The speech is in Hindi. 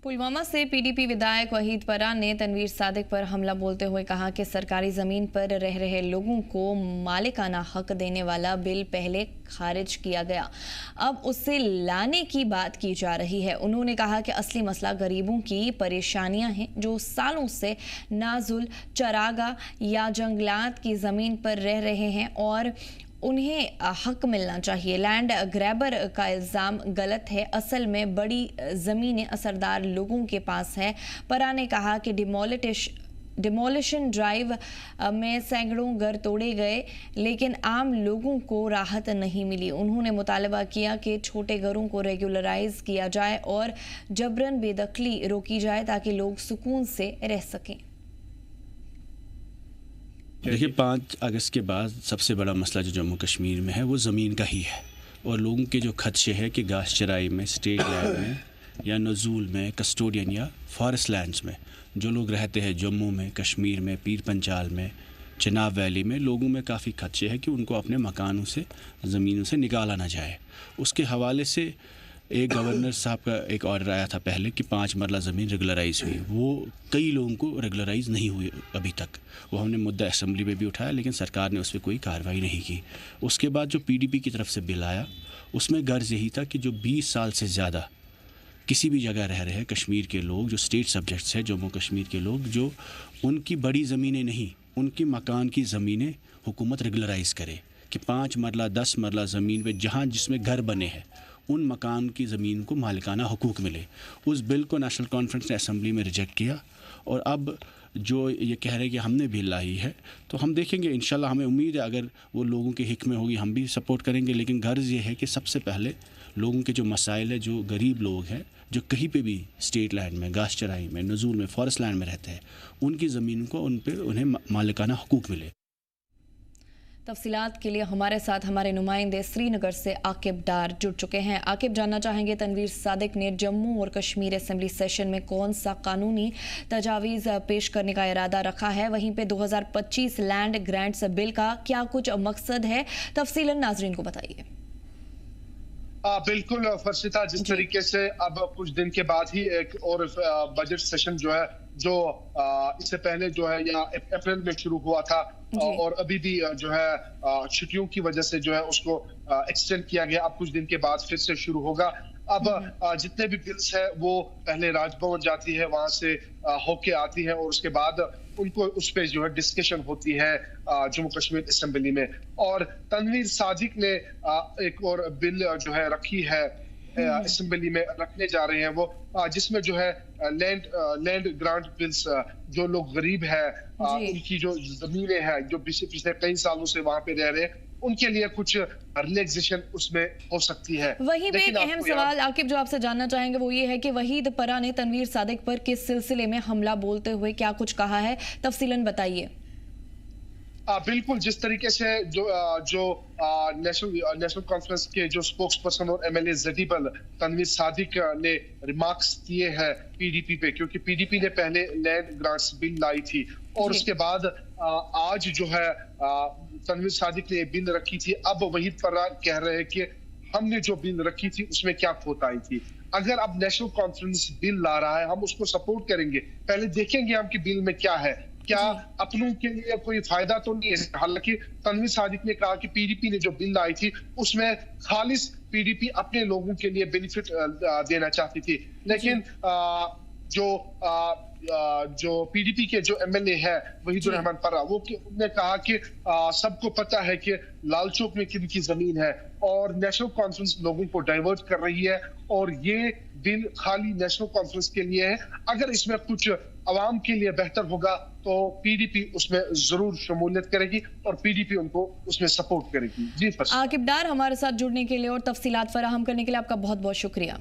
पुलवामा से पीडीपी विधायक वहीद परा ने तनवीर सादिक पर हमला बोलते हुए कहा कि सरकारी जमीन पर रह रहे लोगों को मालिकाना हक देने वाला बिल पहले खारिज किया गया, अब उसे लाने की बात की जा रही है। उन्होंने कहा कि असली मसला गरीबों की परेशानियां हैं जो सालों से नाजुल, चरागा या जंगलात की जमीन पर रह रहे हैं और उन्हें हक मिलना चाहिए। लैंड ग्रैबर का इल्ज़ाम गलत है, असल में बड़ी ज़मीनें असरदार लोगों के पास है। परा ने कहा कि डिमोलिशन ड्राइव में सैकड़ों घर तोड़े गए लेकिन आम लोगों को राहत नहीं मिली। उन्होंने मुतालबा किया कि छोटे घरों को रेगुलराइज किया जाए और जबरन बेदखली रोकी जाए ताकि लोग सुकून से रह सकें। देखिए, 5 अगस्त के बाद सबसे बड़ा मसला जो जम्मू कश्मीर में है वो ज़मीन का ही है और लोगों के जो खदशे है कि घास चराई में, स्टेट लैंड में या नज़ूल में, कस्टोडियन या फॉरेस्ट लैंड्स में जो लोग रहते हैं जम्मू में, कश्मीर में, पीर पंजाल में, चिनाब वैली में, लोगों में काफ़ी खदशे है कि उनको अपने मकानों से, ज़मीनों से निकाला ना जाए। उसके हवाले से एक गवर्नर साहब का एक ऑर्डर आया था पहले कि 5 मरला ज़मीन रेगुलराइज हुई। वो कई लोगों को रेगुलराइज नहीं हुई अभी तक। वो हमने मुद्दा असेंबली में भी उठाया लेकिन सरकार ने उस पर कोई कार्रवाई नहीं की। उसके बाद जो पीडीपी की तरफ से बिल आया उसमें गर्ज यही था कि जो 20 साल से ज़्यादा किसी भी जगह रह रहे हैं कश्मीर के लोग, जो स्टेट सब्जेक्ट्स हैं जम्मू कश्मीर के लोग, जो उनकी बड़ी ज़मीनें नहीं, उनकी मकान की ज़मीनें हुकूमत रेगुलराइज करे कि 5 मरला 10 मरला ज़मीन पे जहाँ जिसमें घर बने हैं उन मकान की ज़मीन को मालिकाना हुकूक मिले। उस बिल को नेशनल कॉन्फ्रेंस ने असेंबली में रिजेक्ट किया और अब जो ये कह रहे हैं कि हमने बिल लाई है तो हम देखेंगे, इंशाल्लाह हमें उम्मीद है अगर वो लोगों के हिक में होगी हम भी सपोर्ट करेंगे। लेकिन गर्ज ये है कि सबसे पहले लोगों के जो मसाइल है, जो गरीब लोग हैं जो कहीं पे भी स्टेट लैंड में, घास चराई में, नज़ूल में, फॉरेस्ट लैंड में रहते हैं, उनकी ज़मीन को उन्हें मालिकाना हुकूक मिले। तफसीलात के लिए हमारे साथ हमारे नुमाइंदे श्रीनगर से आकिब डार जुड़ चुके हैं। आकिब, जानना चाहेंगे तनवीर सादिक ने जम्मू और कश्मीर असेंबली सेशन में कौन सा कानूनी तजावीज़ पेश करने का इरादा रखा है? वहीं पे 2025 लैंड ग्रांट्स बिल का क्या कुछ मकसद है? तफसीलन नाजरीन को बताइए। बिल्कुल फरशिता, जिस तरीके से अब कुछ दिन के बाद ही एक और बजट सेशन जो है जो इससे पहले जो है या अप्रैल में शुरू हुआ था और अभी भी जो है छुट्टियों की वजह से जो है उसको एक्सटेंड किया गया। अब कुछ दिन के बाद फिर से शुरू होगा। अब जितने भी बिल्स है वो पहले राजभवन जाती है, वहां से होके आती है और उसके बाद उनको उस पर जो है डिस्कशन होती है जम्मू कश्मीर असेंबली में। और तनवीर सादिक ने एक और बिल जो है रखी है असेंबली में रखने जा रहे हैं वो, जिसमें जो है लैंड ग्रांट बिल्स, जो लोग गरीब है उनकी जो जमीनें हैं जो पिछले कई सालों से वहां पे रह रहे हैं उनके लिए कुछ रिलैक्सेशन उसमें हो सकती है। वहीं पे एक अहम सवाल आकिब जो आपसे जानना चाहेंगे वो ये है कि वहीद परा ने तनवीर सादिक पर किस सिलसिले में हमला बोलते हुए क्या कुछ कहा है, तफसीलन बताइए। बिल्कुल, जिस तरीके से जो नेशनल कॉन्फ्रेंस के जो स्पोक्स पर्सन और एमएलए जदीबल तनवीर सादिक ने रिमार्क्स किए हैं पीडीपी पे, क्योंकि पीडीपी ने पहले लैंड ग्रांट्स बिल लाई थी और उसके बाद आज जो है तनवीर सादिक ने बिल रखी थी। अब वहीद परा कह रहे हैं कि हमने जो बिल रखी थी उसमें क्या खोताई थी। अगर अब नेशनल कॉन्फ्रेंस बिल ला रहा है हम उसको सपोर्ट करेंगे, पहले देखेंगे हम कि बिल में क्या है, क्या अपनों के लिए कोई फायदा तो नहीं है। हालांकि तनवीर सादिक ने कहा कि पीडीपी ने जो बिल लाई थी उसमें खालिस पीडीपी अपने लोगों के लिए बेनिफिट देना चाहती थी, लेकिन जो पीडीपी के जो एमएलए है वहीदुर रहमान परा, वो उन्होंने कहा कि सबको पता है कि लाल चौक में किन की जमीन है और नेशनल कॉन्फ्रेंस लोगों को डाइवर्ट कर रही है और ये बिल खाली नेशनल कॉन्फ्रेंस के लिए है। अगर इसमें कुछ अवाम के लिए बेहतर होगा तो पीडीपी उसमें जरूर शमूलियत करेगी और पीडीपी उनको उसमें सपोर्ट करेगी। जी आकिब डार, हमारे साथ जुड़ने के लिए और तफसीलात फराहम करने के लिए आपका बहुत बहुत शुक्रिया।